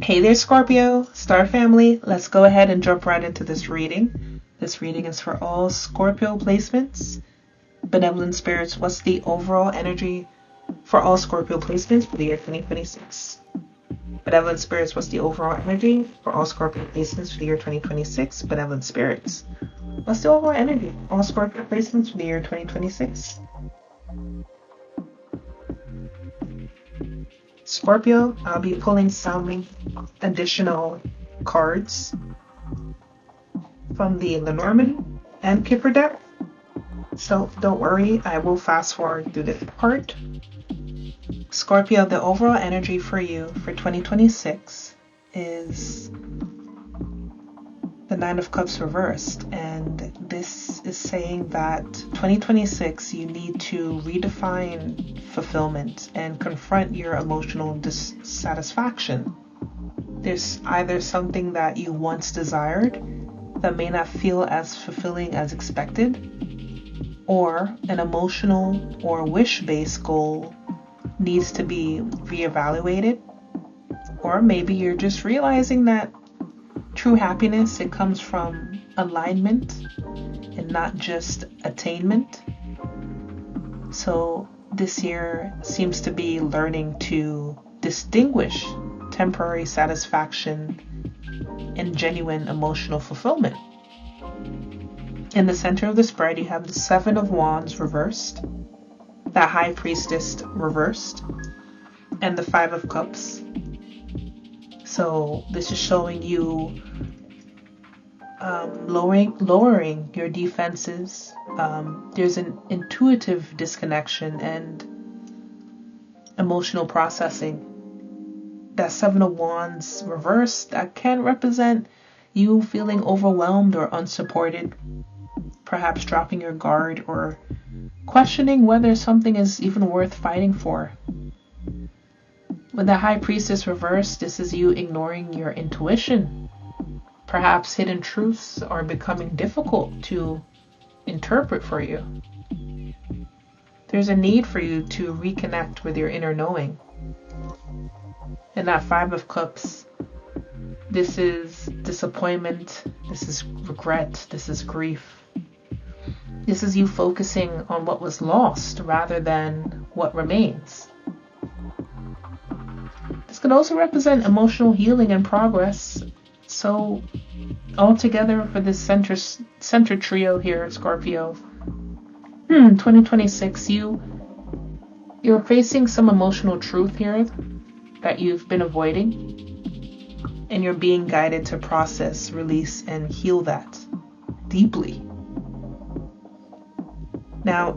Hey there, Scorpio, star family. Let's go ahead and jump right into this reading. This reading is for all Scorpio placements. Benevolent spirits, what's the overall energy for all Scorpio placements for the year 2026? Benevolent spirits, what's the overall energy for all Scorpio placements for the year 2026? Benevolent spirits, what's the overall energy for all Scorpio placements for the year 2026? Scorpio, I'll be pulling some additional cards from the Lenormand and Kipper deck. So don't worry, I will fast forward through this part. Scorpio, the overall energy for you for 2026 is the Nine of Cups reversed, and this is saying that 2026 you need to redefine fulfillment and confront your emotional dissatisfaction. There's either something that you once desired that may not feel as fulfilling as expected, or an emotional or wish-based goal needs to be reevaluated, or maybe you're just realizing that true happiness, it comes from alignment and not just attainment. So this year seems to be learning to distinguish temporary satisfaction and genuine emotional fulfillment. In the center of the spread, you have the Seven of Wands reversed, the High Priestess reversed, and the Five of Cups. So this is showing you lowering your defenses. There's an intuitive disconnection and emotional processing. That Seven of Wands reversed, that can represent you feeling overwhelmed or unsupported, perhaps dropping your guard or questioning whether something is even worth fighting for. With the High Priestess reversed, this is you ignoring your intuition. Perhaps hidden truths are becoming difficult to interpret for you. There's a need for you to reconnect with your inner knowing. And that Five of Cups, this is disappointment, this is regret, this is grief. This is you focusing on what was lost rather than what remains. This could also represent emotional healing and progress. So altogether for this center trio here, Scorpio, 2026, you're facing some emotional truth here that you've been avoiding, and you're being guided to process, release, and heal that deeply. Now,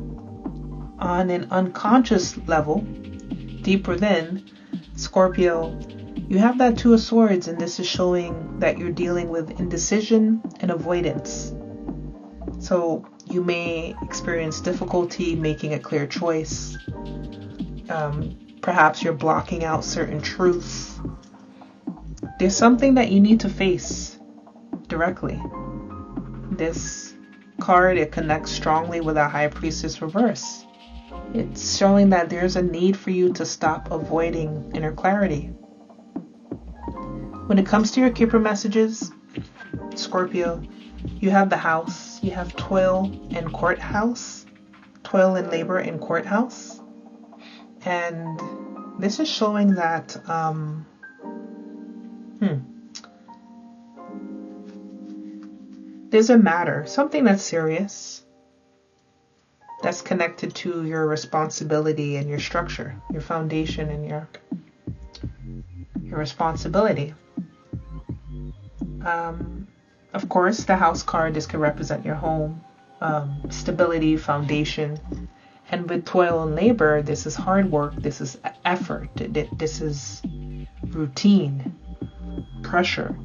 on an unconscious level, deep within, Scorpio, you have that Two of Swords, and this is showing that you're dealing with indecision and avoidance. So you may experience difficulty making a clear choice. Perhaps you're blocking out certain truths. There's something that you need to face directly. This card, it connects strongly with a High Priestess reverse. It's showing that there's a need for you to stop avoiding inner clarity. When it comes to your Kipper messages, Scorpio, you have the House, you have toil and courthouse, toil and labor and courthouse. And this is showing that there's a matter, something that's serious, that's connected to your responsibility and your structure, your foundation and your responsibility. Of course, the House card, this could represent your home, stability, foundation. And with toil and labor, this is hard work, this is effort, this is routine pressure.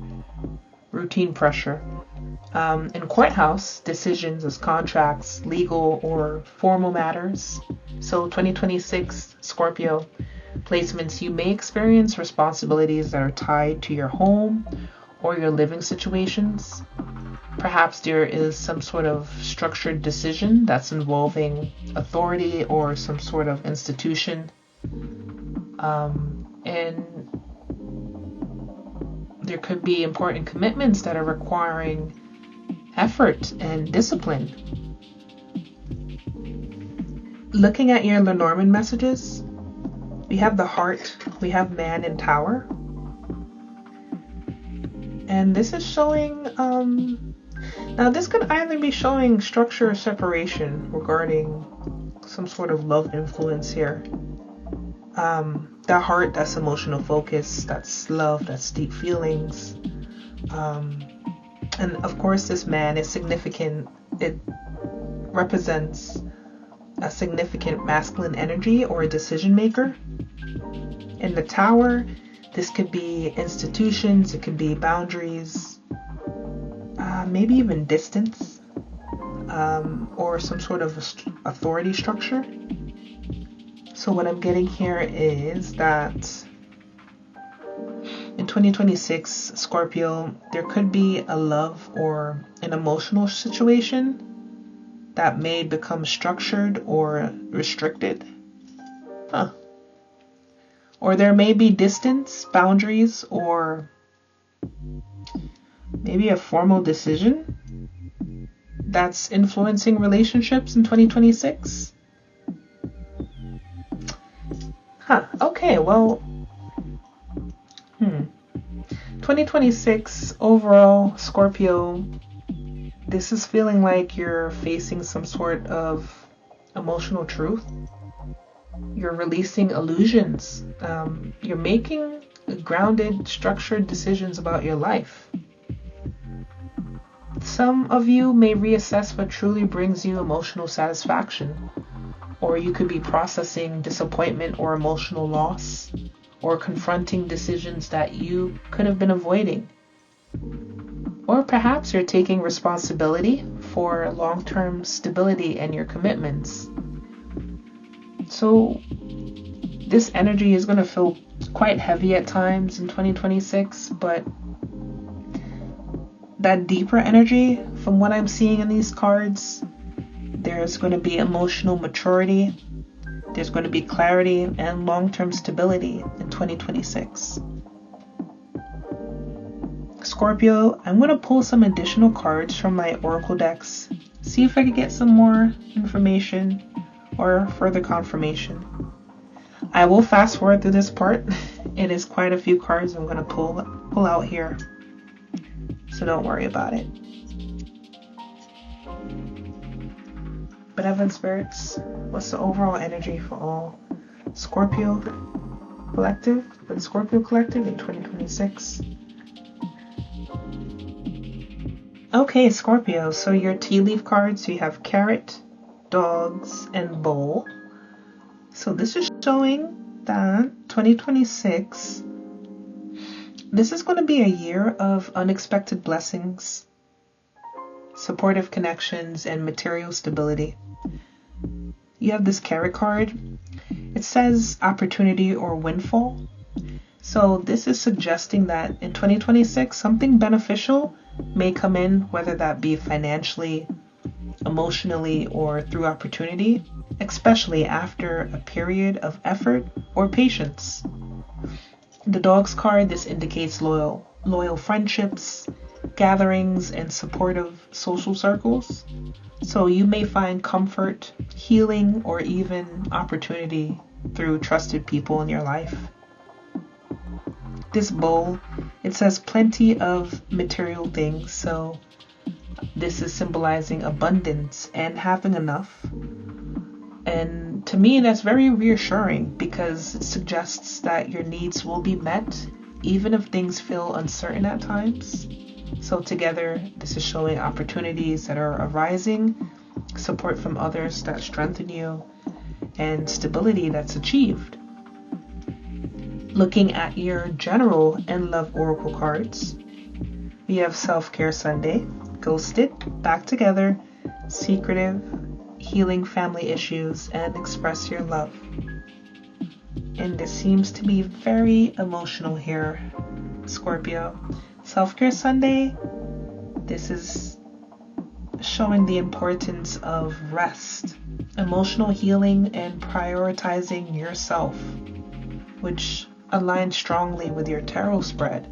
In courthouse, decisions as contracts, legal or formal matters. So 2026 Scorpio placements, you may experience responsibilities that are tied to your home or your living situations. Perhaps there is some sort of structured decision that's involving authority or some sort of institution. And there could be important commitments that are requiring effort and discipline. Looking at your Lenormand messages, we have the Heart, we have Man in Tower. And this is showing, now this could either be showing structure or separation regarding some sort of love influence here. That heart, that's emotional focus, that's love, that's deep feelings. And of course this man is significant. It represents a significant masculine energy or a decision maker. In the Tower, this could be institutions, it could be boundaries, maybe even distance, or some sort of authority structure. So what I'm getting here is that in 2026, Scorpio, there could be a love or an emotional situation that may become structured or restricted. Or there may be distance, boundaries, or maybe a formal decision that's influencing relationships in 2026. Okay, well, 2026 overall, Scorpio, this is feeling like you're facing some sort of emotional truth. You're releasing illusions. You're making grounded, structured decisions about your life. Some of you may reassess what truly brings you emotional satisfaction, or you could be processing disappointment or emotional loss, or confronting decisions that you could have been avoiding. Or perhaps you're taking responsibility for long-term stability and your commitments. So this energy is going to feel quite heavy at times in 2026, but that deeper energy, from what I'm seeing in these cards, there's going to be emotional maturity, there's going to be clarity and long-term stability in 2026. Scorpio, I'm going to pull some additional cards from my oracle decks, see if I can get some more information or further confirmation. I will fast forward through this part. It is quite a few cards I'm going to pull out here, so don't worry about it. Benevolent spirits, what's the overall energy for all Scorpio collective, for the Scorpio collective in 2026? Okay, Scorpio, so your tea leaf cards, you have carrot, dogs, and bowl. So this is showing that 2026, this is going to be a year of unexpected blessings, supportive connections, and material stability. You have this carrot card. It says opportunity or windfall. So this is suggesting that in 2026, something beneficial may come in, whether that be financially, emotionally, or through opportunity, especially after a period of effort or patience. The dogs card, this indicates loyal friendships, gatherings, and supportive social circles. So you may find comfort, healing, or even opportunity through trusted people in your life. This bowl, it says plenty of material things, so this is symbolizing abundance and having enough. And to me, that's very reassuring because it suggests that your needs will be met even if things feel uncertain at times. So together, this is showing opportunities that are arising, support from others that strengthen you, and stability that's achieved. Looking at your general and love oracle cards, we have Self-Care Sunday, Ghosted, Back Together, Secretive, Healing Family Issues, and Express Your Love. And this seems to be very emotional here, Scorpio. Self-Care Sunday, this is showing the importance of rest, emotional healing, and prioritizing yourself, which aligns strongly with your tarot spread.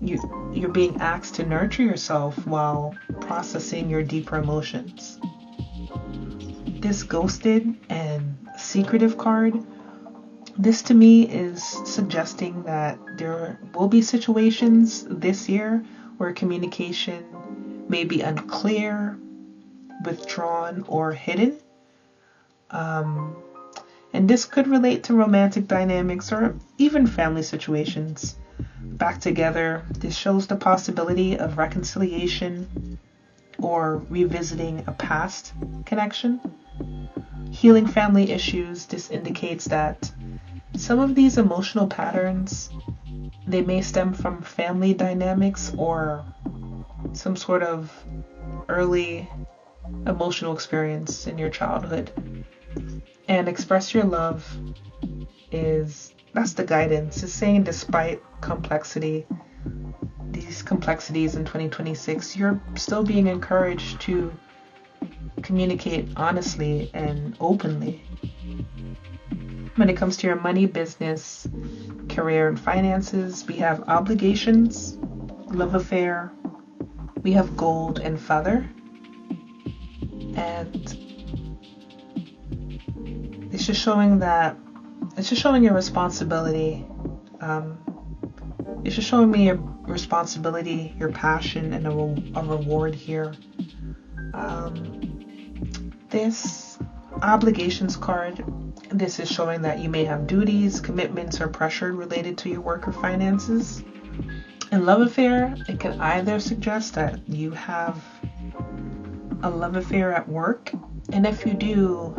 you're being asked to nurture yourself while processing your deeper emotions. This ghosted and secretive card, this to me is suggesting that there will be situations this year where communication may be unclear, withdrawn, or hidden. And this could relate to romantic dynamics or even family situations. Back together, this shows the possibility of reconciliation or revisiting a past connection. Healing family issues, this indicates that some of these emotional patterns, they may stem from family dynamics or some sort of early emotional experience in your childhood. And express your love that's the guidance. It's saying despite these complexities in 2026, you're still being encouraged to communicate honestly and openly. When it comes to your money, business, career, and finances, we have obligations, love affair, we have gold and feather, and it's just showing your responsibility. It's just showing me your responsibility, your passion, and a reward here. This obligations card, this is showing that you may have duties, commitments, or pressure related to your work or finances. In love affair, it can either suggest that you have a love affair at work, and if you do,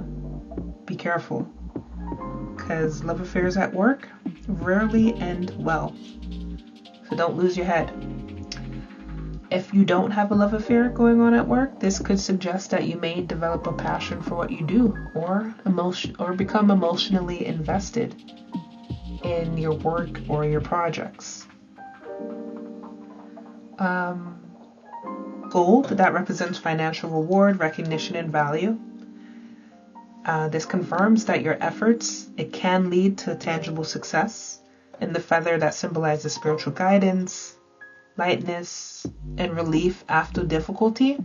be careful, because love affairs at work rarely end well, so don't lose your head. If you don't have a love affair going on at work, this could suggest that you may develop a passion for what you do, or become emotionally invested in your work or your projects. Gold, that represents financial reward, recognition, and value. This confirms that your efforts, it can lead to tangible success. And the feather, that symbolizes spiritual guidance, lightness, and relief after difficulty.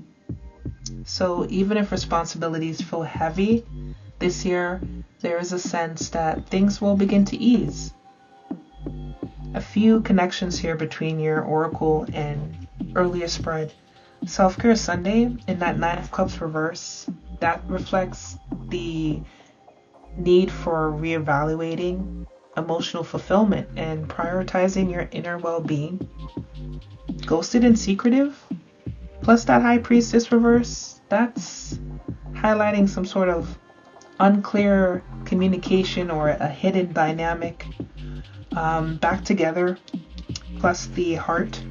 So even if responsibilities feel heavy this year, there is a sense that things will begin to ease. A few connections here between your oracle and earlier spread. Self-Care Sunday, in that Nine of Cups reverse, that reflects the need for reevaluating emotional fulfillment and prioritizing your inner well-being. Ghosted and secretive, plus that High Priestess reverse, that's highlighting some sort of unclear communication or a hidden dynamic. Back together, plus the heart.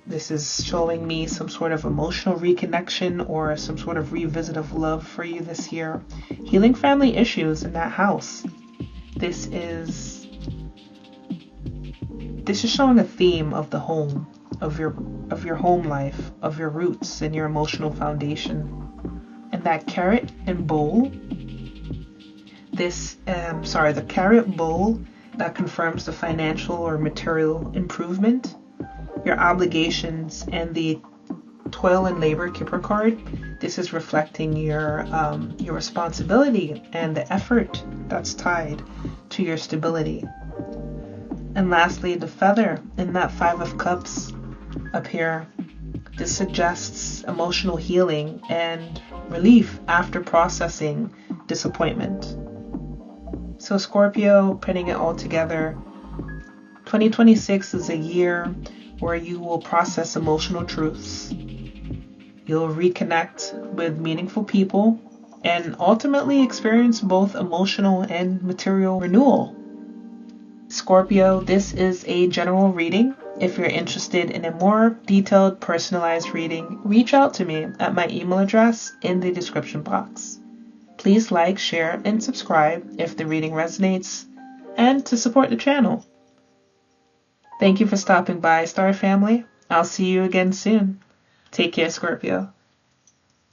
This is showing me some sort of emotional reconnection or some sort of revisit of love for you this year. Healing family issues in that house. This is showing a theme of the home, of your home life, of your roots and your emotional foundation. And that carrot and bowl, the carrot bowl, that confirms the financial or material improvement. Your obligations, and the toil and labor Kipper card, this is reflecting your responsibility and the effort that's tied to your stability. And lastly, the feather in that Five of Cups up here, this suggests emotional healing and relief after processing disappointment. So Scorpio, putting it all together, 2026 is a year where you will process emotional truths. You'll reconnect with meaningful people and ultimately experience both emotional and material renewal. Scorpio, this is a general reading. If you're interested in a more detailed, personalized reading, reach out to me at my email address in the description box. Please like, share, and subscribe if the reading resonates, and to support the channel. Thank you for stopping by, Star Family. I'll see you again soon. Take care, Scorpio.